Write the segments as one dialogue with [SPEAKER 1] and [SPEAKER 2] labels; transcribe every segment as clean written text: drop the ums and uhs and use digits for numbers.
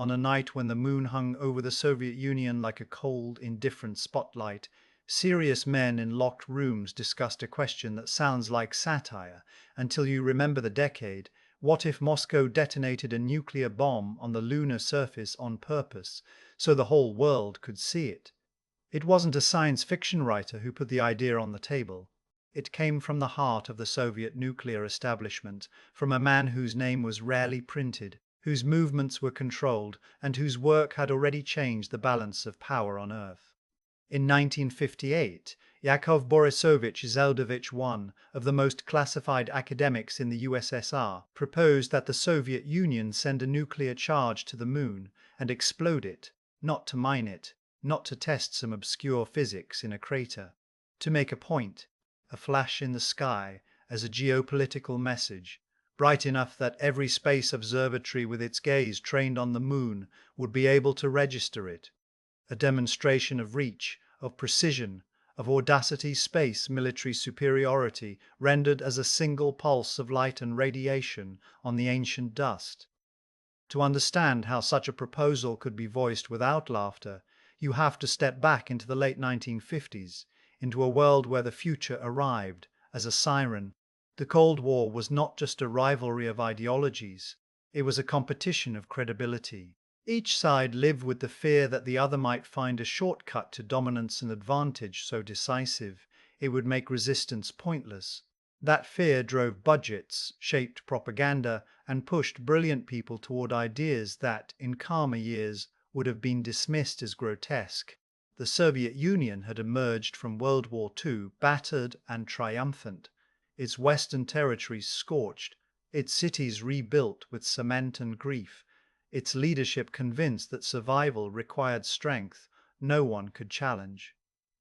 [SPEAKER 1] On a night when the moon hung over the Soviet Union like a cold, indifferent spotlight, serious men in locked rooms discussed a question that sounds like satire until you remember the decade. What if Moscow detonated a nuclear bomb on the lunar surface on purpose so the whole world could see it? It wasn't a science fiction writer who put the idea on the table. It came from the heart of the Soviet nuclear establishment, from a man whose name was rarely printed, whose movements were controlled, and whose work had already changed the balance of power on Earth. In 1958, Yakov Borisovich Zeldovich, one of the most classified academics in the USSR, proposed that the Soviet Union send a nuclear charge to the moon and explode it, not to mine it, not to test some obscure physics in a crater, to make a point, a flash in the sky, as a geopolitical message, bright enough that every space observatory with its gaze trained on the moon would be able to register it. A demonstration of reach, of precision, of audacity, space, military superiority, rendered as a single pulse of light and radiation on the ancient dust. To understand how such a proposal could be voiced without laughter, you have to step back into the late 1950s, into a world where the future arrived as a siren. The Cold War was not just a rivalry of ideologies, it was a competition of credibility. Each side lived with the fear that the other might find a shortcut to dominance and advantage so decisive it would make resistance pointless. That fear drove budgets, shaped propaganda, and pushed brilliant people toward ideas that, in calmer years, would have been dismissed as grotesque. The Soviet Union had emerged from World War II battered and triumphant, its western territories scorched, its cities rebuilt with cement and grief, its leadership convinced that survival required strength no one could challenge.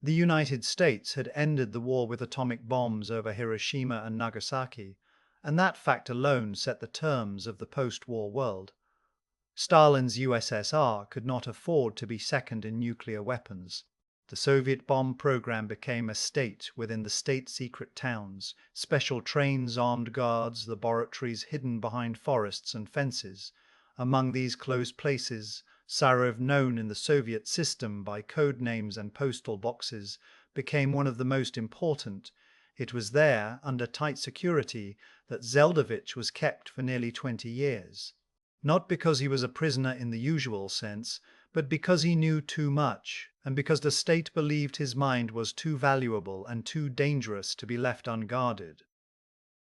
[SPEAKER 1] The United States had ended the war with atomic bombs over Hiroshima and Nagasaki, and that fact alone set the terms of the post-war world. Stalin's USSR could not afford to be second in nuclear weapons. The Soviet bomb program became a state within the state-secret towns, special trains, armed guards, laboratories hidden behind forests and fences. Among these closed places, Sarov, known in the Soviet system by code names and postal boxes, became one of the most important. It was there, under tight security, that Zeldovich was kept for nearly 20 years. Not because he was a prisoner in the usual sense, but because he knew too much, and because the state believed his mind was too valuable and too dangerous to be left unguarded.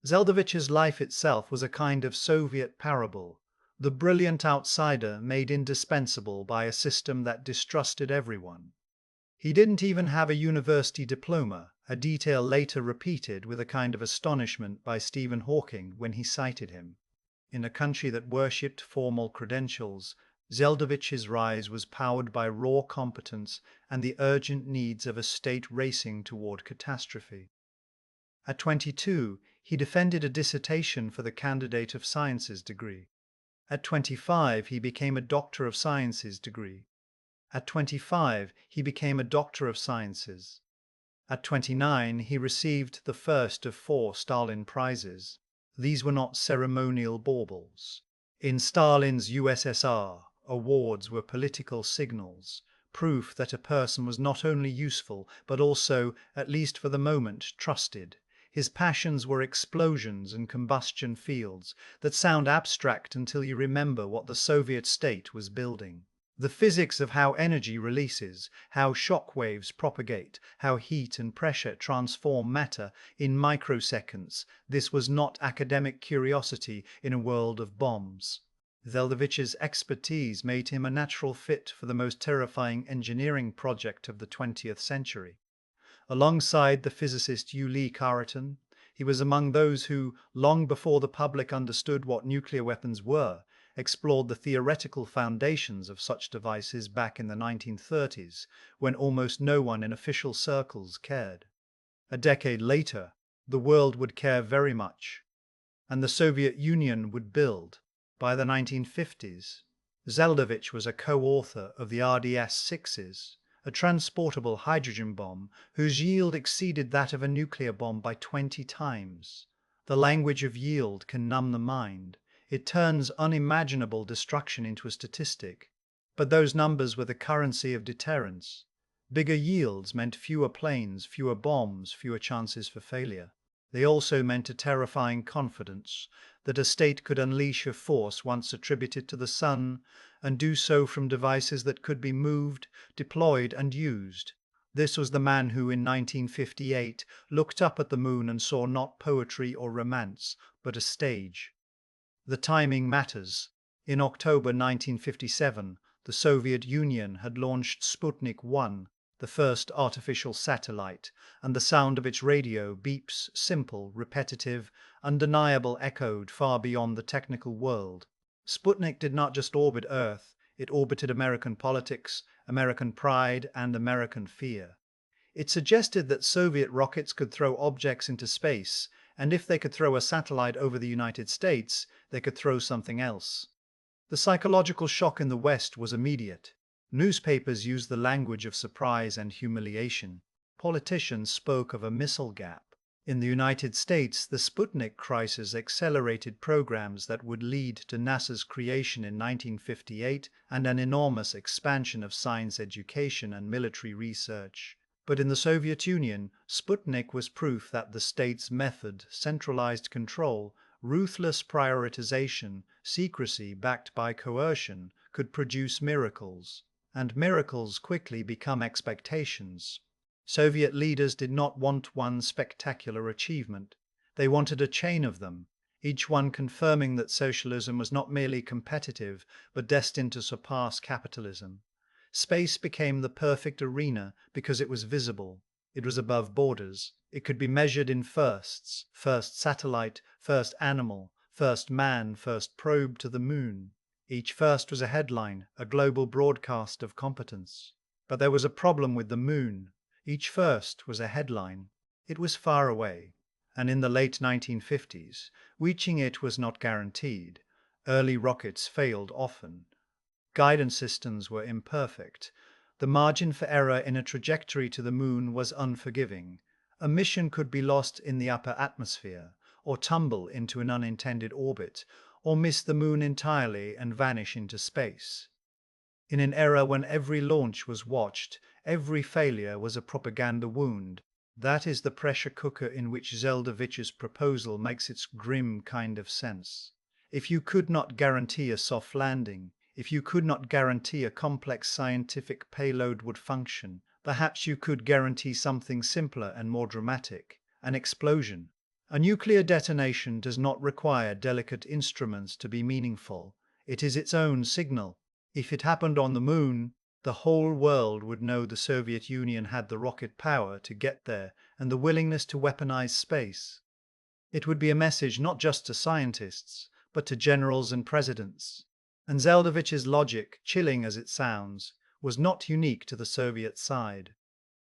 [SPEAKER 1] Zeldovich's life itself was a kind of Soviet parable, the brilliant outsider made indispensable by a system that distrusted everyone. He didn't even have a university diploma, a detail later repeated with a kind of astonishment by Stephen Hawking when he cited him. In a country that worshipped formal credentials, Zeldovich's rise was powered by raw competence and the urgent needs of a state racing toward catastrophe. At 22, he defended a dissertation for the Candidate of Sciences degree. At 25, he became a Doctor of Sciences degree. At 25, he became a Doctor of Sciences. At 29, he received the first of 4 Stalin Prizes. These were not ceremonial baubles. In Stalin's USSR, awards were political signals, proof that a person was not only useful, but also, at least for the moment, trusted. His passions were explosions and combustion fields that sound abstract until you remember what the Soviet state was building. The physics of how energy releases, how shock waves propagate, how heat and pressure transform matter in microseconds. This was not academic curiosity in a world of bombs. Zeldovich's expertise made him a natural fit for the most terrifying engineering project of the 20th century. Alongside the physicist Yuli Khariton, he was among those who, long before the public understood what nuclear weapons were, explored the theoretical foundations of such devices back in the 1930s, when almost no one in official circles cared. A decade later, the world would care very much, and the Soviet Union would build. By the 1950s, Zeldovich was a co-author of the RDS-6s, a transportable hydrogen bomb whose yield exceeded that of a nuclear bomb by 20 times. The language of yield can numb the mind. It turns unimaginable destruction into a statistic. But those numbers were the currency of deterrence. Bigger yields meant fewer planes, fewer bombs, fewer chances for failure. They also meant a terrifying confidence that a state could unleash a force once attributed to the sun, and do so from devices that could be moved, deployed, and used. This was the man who, in 1958, looked up at the moon and saw not poetry or romance, but a stage. The timing matters. In October 1957, the Soviet Union had launched Sputnik 1, the first artificial satellite, and the sound of its radio, beeps, simple, repetitive, undeniable, echoed far beyond the technical world. Sputnik did not just orbit Earth, it orbited American politics, American pride, and American fear. It suggested that Soviet rockets could throw objects into space, and if they could throw a satellite over the United States, they could throw something else. The psychological shock in the West was immediate. Newspapers used the language of surprise and humiliation. Politicians spoke of a missile gap. In the United States, the Sputnik crisis accelerated programs that would lead to NASA's creation in 1958 and an enormous expansion of science education and military research. But in the Soviet Union, Sputnik was proof that the state's method, centralized control, ruthless prioritization, secrecy backed by coercion, could produce miracles. And miracles quickly become expectations. Soviet leaders did not want one spectacular achievement. They wanted a chain of them, each one confirming that socialism was not merely competitive, but destined to surpass capitalism. Space became the perfect arena because it was visible. It was above borders. It could be measured in firsts: first satellite, first animal, first man, first probe to the moon. Each first was a headline, a global broadcast of competence. But there was a problem with the moon. Each first was a headline. It was far away, and in the late 1950s, reaching it was not guaranteed. Early rockets failed often. Guidance systems were imperfect. The margin for error in a trajectory to the moon was unforgiving. A mission could be lost in the upper atmosphere, or tumble into an unintended orbit, or miss the moon entirely and vanish into space. In an era when every launch was watched, every failure was a propaganda wound. That is the pressure cooker in which Zeldovich's proposal makes its grim kind of sense. If you could not guarantee a soft landing, if you could not guarantee a complex scientific payload would function, perhaps you could guarantee something simpler and more dramatic: an explosion. A nuclear detonation does not require delicate instruments to be meaningful. It is its own signal. If it happened on the moon, the whole world would know the Soviet Union had the rocket power to get there and the willingness to weaponize space. It would be a message not just to scientists, but to generals and presidents. And Zeldovich's logic, chilling as it sounds, was not unique to the Soviet side.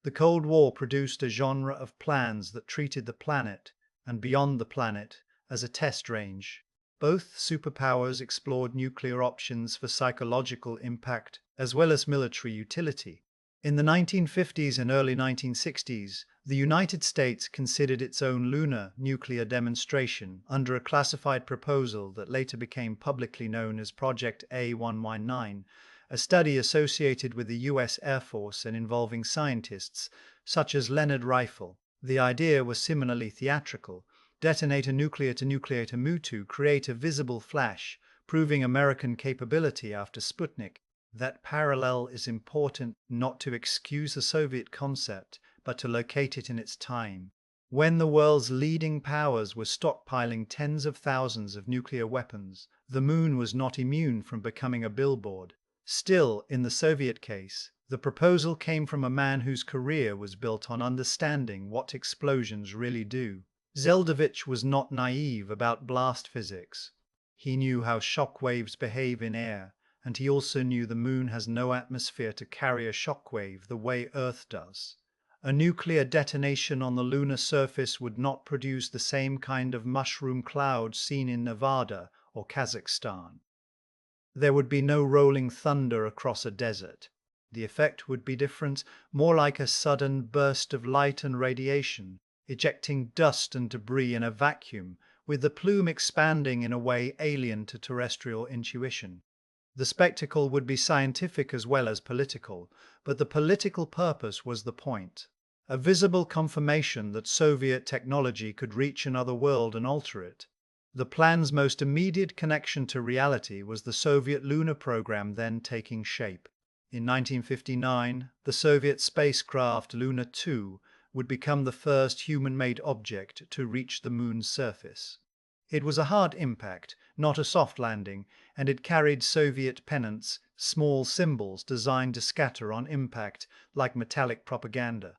[SPEAKER 1] The Cold War produced a genre of plans that treated the planet, and beyond the planet, as a test range. Both superpowers explored nuclear options for psychological impact as well as military utility. In the 1950s and early 1960s, the United States considered its own lunar nuclear demonstration under a classified proposal that later became publicly known as Project A119, a study associated with the U.S. Air Force and involving scientists such as Leonard Riefel. The idea was similarly theatrical: detonate a nuclear-to-nuclear Mutu, create a visible flash, proving American capability after Sputnik. That parallel is important not to excuse the Soviet concept, but to locate it in its time. When the world's leading powers were stockpiling tens of thousands of nuclear weapons, the moon was not immune from becoming a billboard. Still, in the Soviet case, the proposal came from a man whose career was built on understanding what explosions really do. Zeldovich was not naive about blast physics. He knew how shock waves behave in air, and he also knew the moon has no atmosphere to carry a shock wave the way Earth does. A nuclear detonation on the lunar surface would not produce the same kind of mushroom cloud seen in Nevada or Kazakhstan. There would be no rolling thunder across a desert. The effect would be different, more like a sudden burst of light and radiation, ejecting dust and debris in a vacuum with the plume expanding in a way alien to terrestrial intuition. The spectacle would be scientific as well as political, but the political purpose was the point. A visible confirmation that Soviet technology could reach another world and alter it. The plan's most immediate connection to reality was the Soviet lunar program then taking shape. In 1959, the Soviet spacecraft Luna 2 would become the first human-made object to reach the moon's surface. It was a hard impact, not a soft landing, and it carried Soviet pennants, small symbols designed to scatter on impact like metallic propaganda.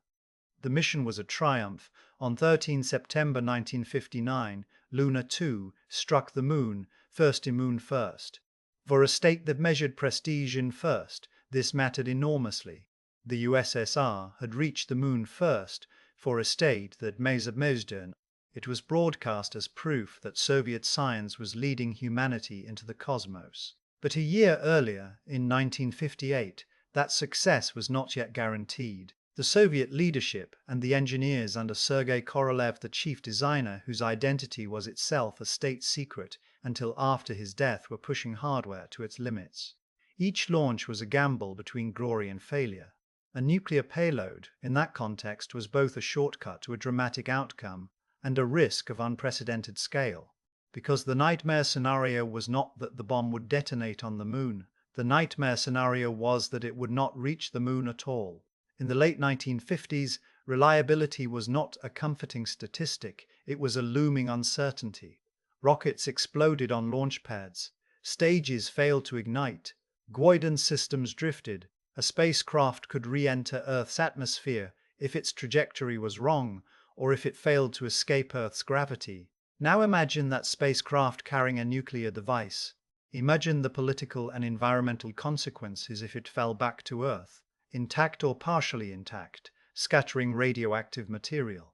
[SPEAKER 1] The mission was a triumph. On 13 September 1959, Luna 2 struck the moon, moon first. For a state that measured prestige in first, this mattered enormously. The USSR had reached the moon first. For a state that measured, it was broadcast as proof that Soviet science was leading humanity into the cosmos. But a year earlier, in 1958, that success was not yet guaranteed. The Soviet leadership and the engineers under Sergei Korolev, the chief designer, whose identity was itself a state secret until after his death, were pushing hardware to its limits. Each launch was a gamble between glory and failure. A nuclear payload, in that context, was both a shortcut to a dramatic outcome and a risk of unprecedented scale. Because the nightmare scenario was not that the bomb would detonate on the moon. The nightmare scenario was that it would not reach the moon at all. In the late 1950s, reliability was not a comforting statistic, it was a looming uncertainty. Rockets exploded on launch pads, stages failed to ignite, guidance systems drifted. A spacecraft could re-enter Earth's atmosphere if its trajectory was wrong, or if it failed to escape Earth's gravity. Now imagine that spacecraft carrying a nuclear device. Imagine the political and environmental consequences if it fell back to Earth, intact or partially intact, scattering radioactive material.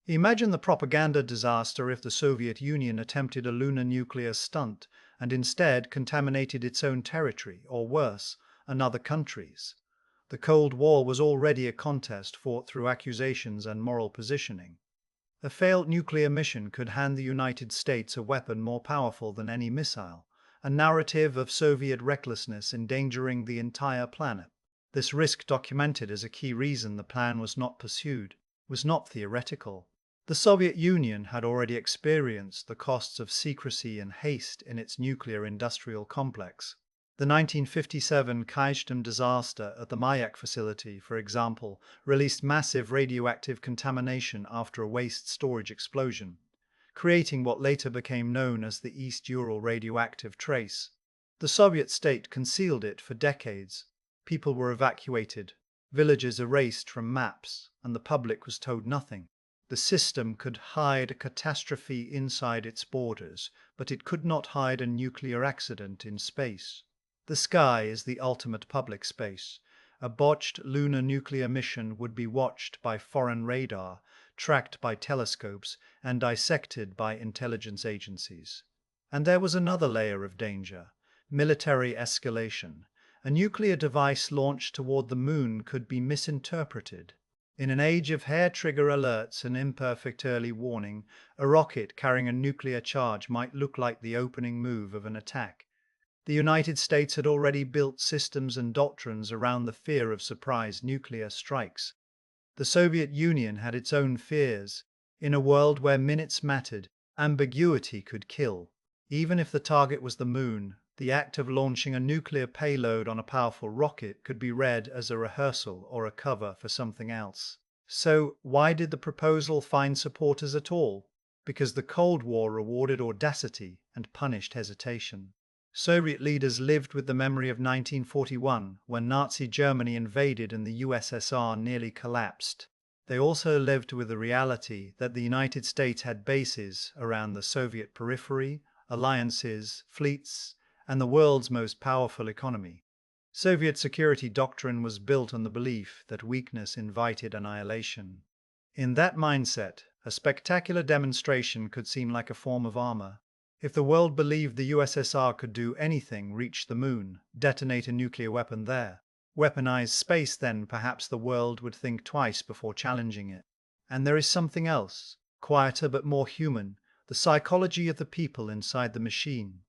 [SPEAKER 1] Imagine the propaganda disaster if the Soviet Union attempted a lunar nuclear stunt and instead contaminated its own territory, or worse, another country's. The Cold War was already a contest fought through accusations and moral positioning. A failed nuclear mission could hand the United States a weapon more powerful than any missile, a narrative of Soviet recklessness endangering the entire planet. This risk, documented as a key reason the plan was not pursued, was not theoretical. The Soviet Union had already experienced the costs of secrecy and haste in its nuclear industrial complex. The 1957 Kyshtym disaster at the Mayak facility, for example, released massive radioactive contamination after a waste storage explosion, creating what later became known as the East Ural radioactive trace. The Soviet state concealed it for decades. People were evacuated, villages erased from maps, and the public was told nothing. The system could hide a catastrophe inside its borders, but it could not hide a nuclear accident in space. The sky is the ultimate public space. A botched lunar nuclear mission would be watched by foreign radar, tracked by telescopes, and dissected by intelligence agencies. And there was another layer of danger: military escalation. A nuclear device launched toward the moon could be misinterpreted. In an age of hair-trigger alerts and imperfect early warning, a rocket carrying a nuclear charge might look like the opening move of an attack. The United States had already built systems and doctrines around the fear of surprise nuclear strikes. The Soviet Union had its own fears. In a world where minutes mattered, ambiguity could kill. Even if the target was the moon, the act of launching a nuclear payload on a powerful rocket could be read as a rehearsal or a cover for something else. So, why did the proposal find supporters at all? Because the Cold War rewarded audacity and punished hesitation. Soviet leaders lived with the memory of 1941, when Nazi Germany invaded and the USSR nearly collapsed. They also lived with the reality that the United States had bases around the Soviet periphery, alliances, fleets, and the world's most powerful economy. Soviet security doctrine was built on the belief that weakness invited annihilation. In that mindset, a spectacular demonstration could seem like a form of armor. If the world believed the USSR could do anything, reach the moon, detonate a nuclear weapon there, weaponize space, then perhaps the world would think twice before challenging it. And there is something else, quieter but more human. The the psychology of the people inside the machine.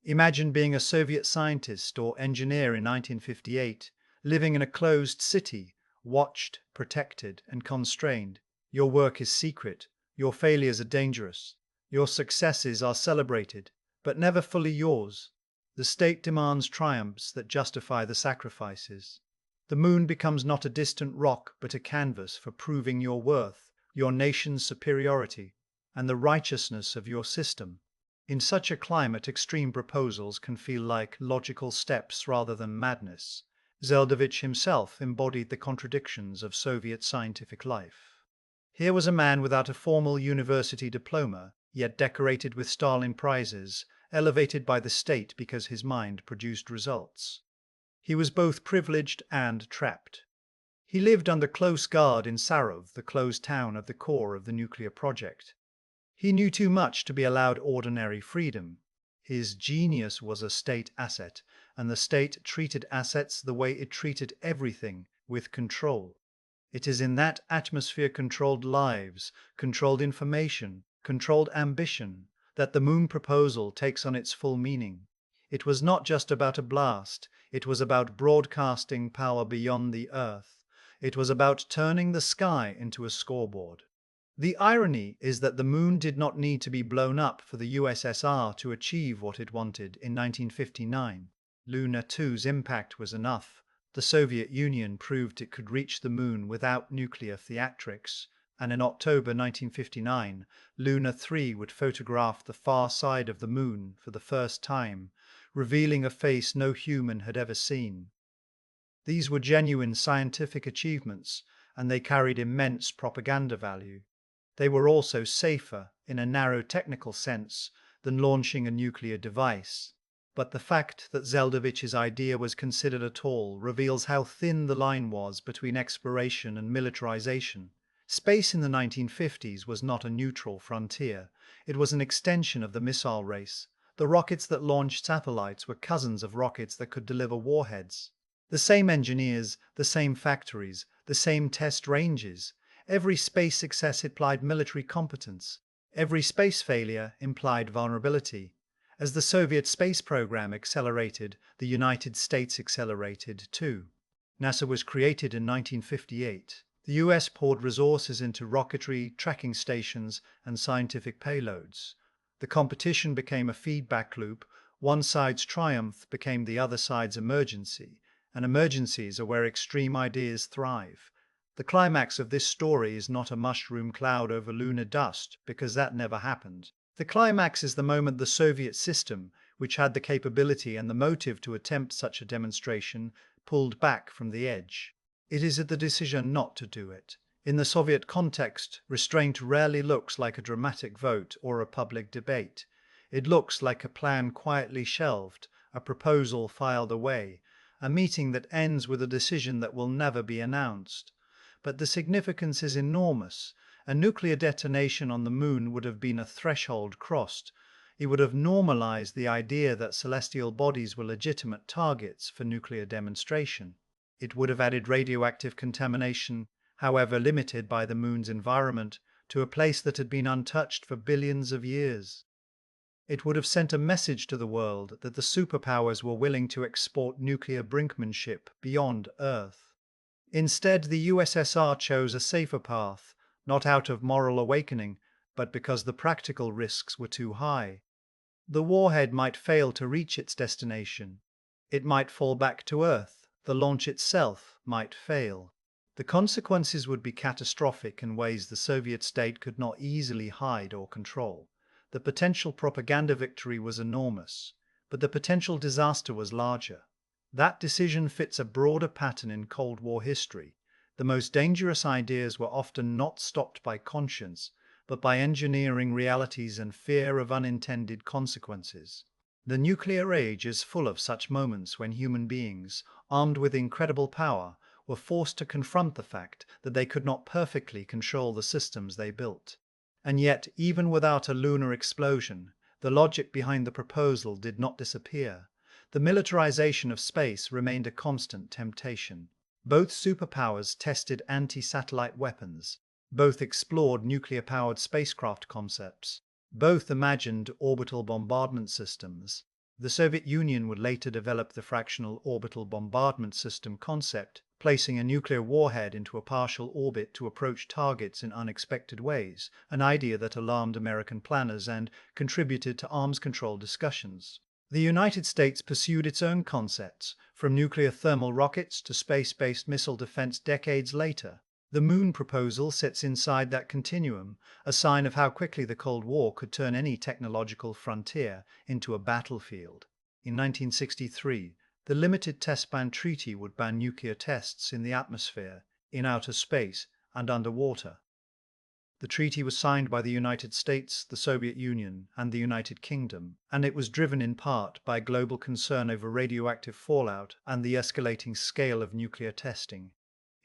[SPEAKER 1] Imagine being a Soviet scientist or engineer in 1958, living in a closed city, watched, protected, and constrained. Your work is secret, your failures are dangerous, your successes are celebrated, but never fully yours. The state demands triumphs that justify the sacrifices. The moon becomes not a distant rock, but a canvas for proving your worth, your nation's superiority, and the righteousness of your system. In such a climate, extreme proposals can feel like logical steps rather than madness. Zeldovich himself embodied the contradictions of Soviet scientific life. Here was a man without a formal university diploma, yet decorated with Stalin prizes, elevated by the state because his mind produced results. He was both privileged and trapped. He lived under close guard in Sarov, the closed town at the core of the nuclear project. He knew too much to be allowed ordinary freedom. His genius was a state asset, and the state treated assets the way it treated everything, with control. It is in that atmosphere controlled lives, controlled information, controlled ambition, that the moon proposal takes on its full meaning. It was not just about a blast, it was about broadcasting power beyond the Earth. It was about turning the sky into a scoreboard. The irony is that the moon did not need to be blown up for the USSR to achieve what it wanted in 1959. Luna 2's impact was enough. The Soviet Union proved it could reach the moon without nuclear theatrics, and in October 1959, Luna 3 would photograph the far side of the moon for the first time, revealing a face no human had ever seen. These were genuine scientific achievements, and they carried immense propaganda value. They were also safer, in a narrow technical sense, than launching a nuclear device. But the fact that Zeldovich's idea was considered at all reveals how thin the line was between exploration and militarization. Space in the 1950s was not a neutral frontier. It was an extension of the missile race. The rockets that launched satellites were cousins of rockets that could deliver warheads. The same engineers, the same factories, the same test ranges. Every space success implied military competence. Every space failure implied vulnerability. As the Soviet space program accelerated, the United States accelerated too. NASA was created in 1958. The US poured resources into rocketry, tracking stations, and scientific payloads. The competition became a feedback loop. One side's triumph became the other side's emergency, and emergencies are where extreme ideas thrive. The climax of this story is not a mushroom cloud over lunar dust, because that never happened. The climax is the moment the Soviet system, which had the capability and the motive to attempt such a demonstration, pulled back from the edge. It is the decision not to do it. In the Soviet context, restraint rarely looks like a dramatic vote or a public debate. It looks like a plan quietly shelved, a proposal filed away, a meeting that ends with a decision that will never be announced. But the significance is enormous. A nuclear detonation on the moon would have been a threshold crossed. It would have normalized the idea that celestial bodies were legitimate targets for nuclear demonstration. It would have added radioactive contamination, however limited by the moon's environment, to a place that had been untouched for billions of years. It would have sent a message to the world that the superpowers were willing to export nuclear brinkmanship beyond Earth. Instead, the USSR chose a safer path, not out of moral awakening, but because the practical risks were too high. The warhead might fail to reach its destination. It might fall back to Earth. The launch itself might fail. The consequences would be catastrophic in ways the Soviet state could not easily hide or control. The potential propaganda victory was enormous, but the potential disaster was larger. That decision fits a broader pattern in Cold War history. The most dangerous ideas were often not stopped by conscience, but by engineering realities and fear of unintended consequences. The nuclear age is full of such moments when human beings, armed with incredible power, were forced to confront the fact that they could not perfectly control the systems they built. And yet, even without a lunar explosion, the logic behind the proposal did not disappear. The militarization of space remained a constant temptation. Both superpowers tested anti-satellite weapons. Both explored nuclear-powered spacecraft concepts. Both imagined orbital bombardment systems. The Soviet Union would later develop the fractional orbital bombardment system concept, placing a nuclear warhead into a partial orbit to approach targets in unexpected ways, an idea that alarmed American planners and contributed to arms control discussions. The United States pursued its own concepts, from nuclear thermal rockets to space-based missile defense decades later. The moon proposal sits inside that continuum, a sign of how quickly the Cold War could turn any technological frontier into a battlefield. In 1963, the Limited Test Ban Treaty would ban nuclear tests in the atmosphere, in outer space, and underwater. The treaty was signed by the United States, the Soviet Union, and the United Kingdom, and it was driven in part by global concern over radioactive fallout and the escalating scale of nuclear testing.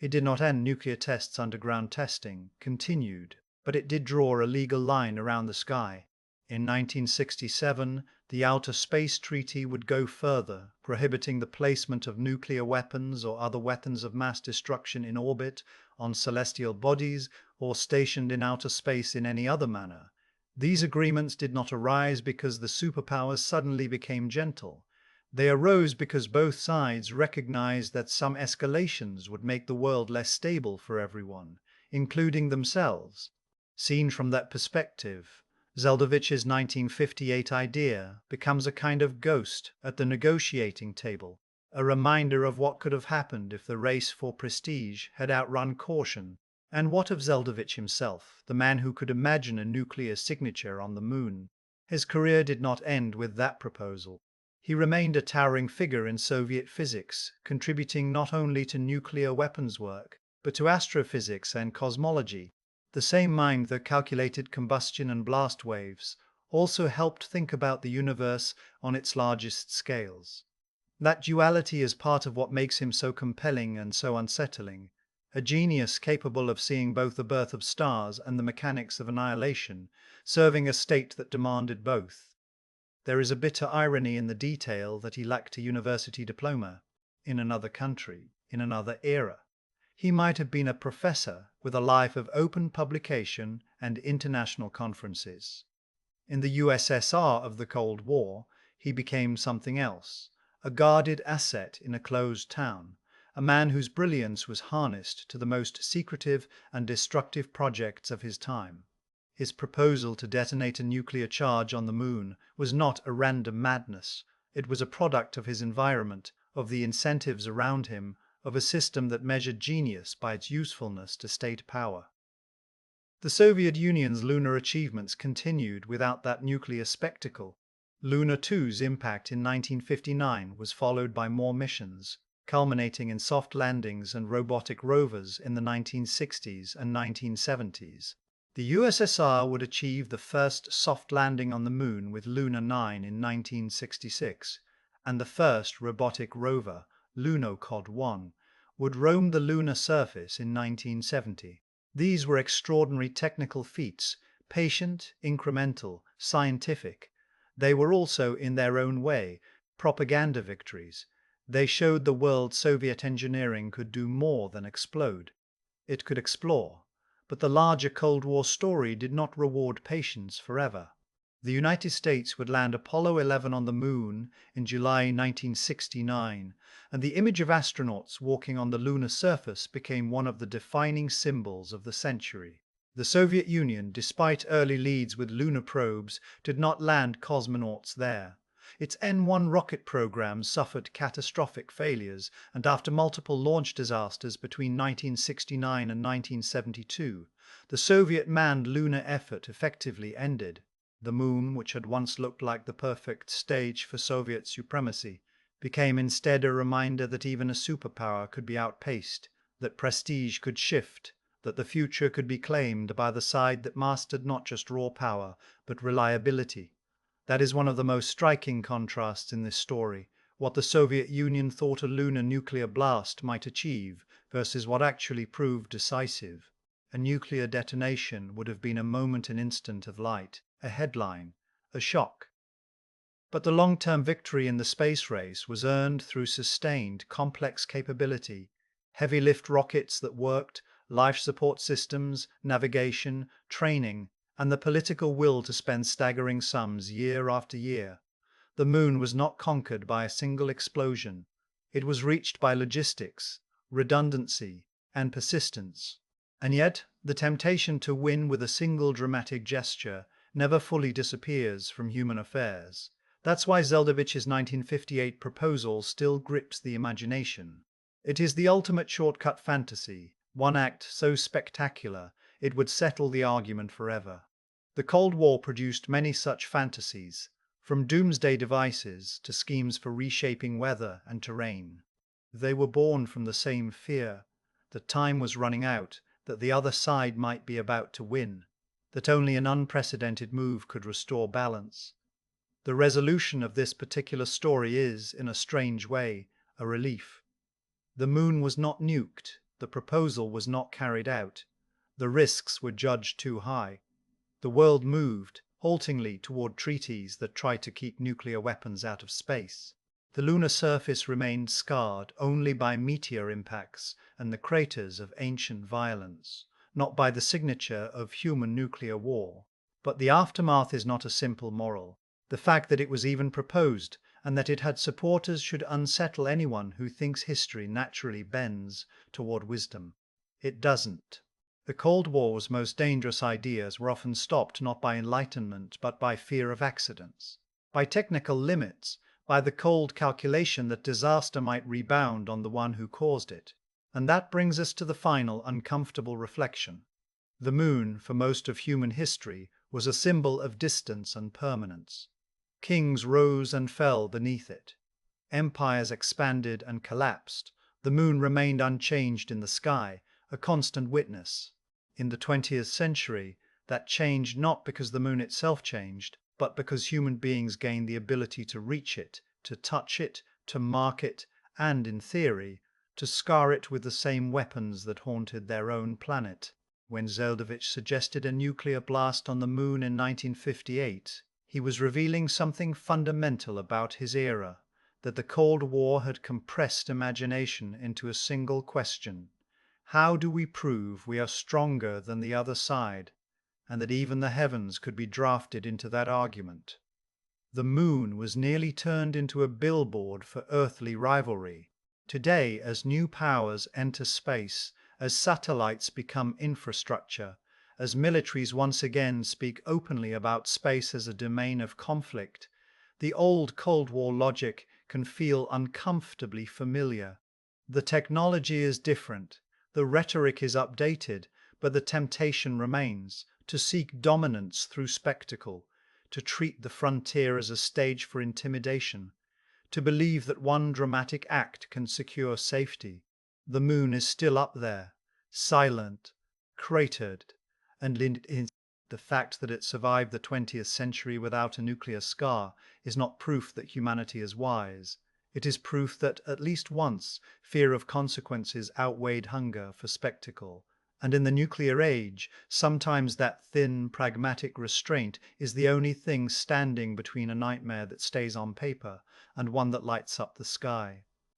[SPEAKER 1] It did not end nuclear tests underground testing, continued, but it did draw a legal line around the sky. In 1967, the Outer Space Treaty would go further, prohibiting the placement of nuclear weapons or other weapons of mass destruction in orbit, on celestial bodies, or stationed in outer space in any other manner. These agreements did not arise because the superpowers suddenly became gentle. They arose because both sides recognized that some escalations would make the world less stable for everyone, including themselves. Seen from that perspective, Zeldovich's 1958 idea becomes a kind of ghost at the negotiating table, a reminder of what could have happened if the race for prestige had outrun caution. And what of Zeldovich himself, the man who could imagine a nuclear signature on the moon? His career did not end with that proposal. He remained a towering figure in Soviet physics, contributing not only to nuclear weapons work, but to astrophysics and cosmology. The same mind that calculated combustion and blast waves also helped think about the universe on its largest scales. That duality is part of what makes him so compelling and so unsettling. A genius capable of seeing both the birth of stars and the mechanics of annihilation, serving a state that demanded both. There is a bitter irony in the detail that he lacked a university diploma, in another country, in another era. He might have been a professor with a life of open publication and international conferences. In the USSR of the Cold War, he became something else, a guarded asset in a closed town, a man whose brilliance was harnessed to the most secretive and destructive projects of his time. His proposal to detonate a nuclear charge on the moon was not a random madness. It was a product of his environment, of the incentives around him, of a system that measured genius by its usefulness to state power. The Soviet Union's lunar achievements continued without that nuclear spectacle. Luna 2's impact in 1959 was followed by more missions, culminating in soft landings and robotic rovers in the 1960s and 1970s. The USSR would achieve the first soft landing on the moon with Luna 9 in 1966, and the first robotic rover, Lunokhod 1, would roam the lunar surface in 1970. These were extraordinary technical feats, patient, incremental, scientific. They were also, in their own way, propaganda victories. They showed the world Soviet engineering could do more than explode. It could explore. But the larger Cold War story did not reward patience forever. The United States would land Apollo 11 on the moon in July 1969, and the image of astronauts walking on the lunar surface became one of the defining symbols of the century. The Soviet Union, despite early leads with lunar probes, did not land cosmonauts there. Its N-1 rocket program suffered catastrophic failures, and after multiple launch disasters between 1969 and 1972, the Soviet manned lunar effort effectively ended. The moon, which had once looked like the perfect stage for Soviet supremacy, became instead a reminder that even a superpower could be outpaced, that prestige could shift, that the future could be claimed by the side that mastered not just raw power, but reliability. That is one of the most striking contrasts in this story, what the Soviet Union thought a lunar nuclear blast might achieve versus what actually proved decisive. A nuclear detonation would have been a moment and instant of light, a headline, a shock. But the long-term victory in the space race was earned through sustained, complex capability, heavy-lift rockets that worked, life support systems, navigation, training, and the political will to spend staggering sums year after year. The moon was not conquered by a single explosion. It was reached by logistics, redundancy, and persistence. And yet, the temptation to win with a single dramatic gesture never fully disappears from human affairs. That's why Zeldovich's 1958 proposal still grips the imagination. It is the ultimate shortcut fantasy, one act so spectacular it would settle the argument forever. The Cold War produced many such fantasies, from doomsday devices to schemes for reshaping weather and terrain. They were born from the same fear that time was running out, that the other side might be about to win, that only an unprecedented move could restore balance. The resolution of this particular story is, in a strange way, a relief. The moon was not nuked, the proposal was not carried out, the risks were judged too high. The world moved, haltingly, toward treaties that tried to keep nuclear weapons out of space. The lunar surface remained scarred only by meteor impacts and the craters of ancient violence, not by the signature of human nuclear war. But the aftermath is not a simple moral. The fact that it was even proposed and that it had supporters should unsettle anyone who thinks history naturally bends toward wisdom. It doesn't. The Cold War's most dangerous ideas were often stopped not by enlightenment but by fear of accidents, by technical limits, by the cold calculation that disaster might rebound on the one who caused it. And that brings us to the final uncomfortable reflection. The moon, for most of human history, was a symbol of distance and permanence. Kings rose and fell beneath it. Empires expanded and collapsed. The moon remained unchanged in the sky, a constant witness. In the 20th century, that changed not because the moon itself changed, but because human beings gained the ability to reach it, to touch it, to mark it, and, in theory, to scar it with the same weapons that haunted their own planet. When Zeldovich suggested a nuclear blast on the moon in 1958, he was revealing something fundamental about his era, that the Cold War had compressed imagination into a single question. How do we prove we are stronger than the other side, and that even the heavens could be drafted into that argument? The moon was nearly turned into a billboard for earthly rivalry. Today, as new powers enter space, as satellites become infrastructure, as militaries once again speak openly about space as a domain of conflict, the old Cold War logic can feel uncomfortably familiar. The technology is different, the rhetoric is updated, but the temptation remains to seek dominance through spectacle, to treat the frontier as a stage for intimidation, to believe that one dramatic act can secure safety. The moon is still up there, silent, cratered, and in the fact that it survived the 20th century without a nuclear scar is not proof that humanity is wise. It is proof that, at least once, fear of consequences outweighed hunger for spectacle. And in the nuclear age, sometimes that thin, pragmatic restraint is the only thing standing between a nightmare that stays on paper and one that lights up the sky.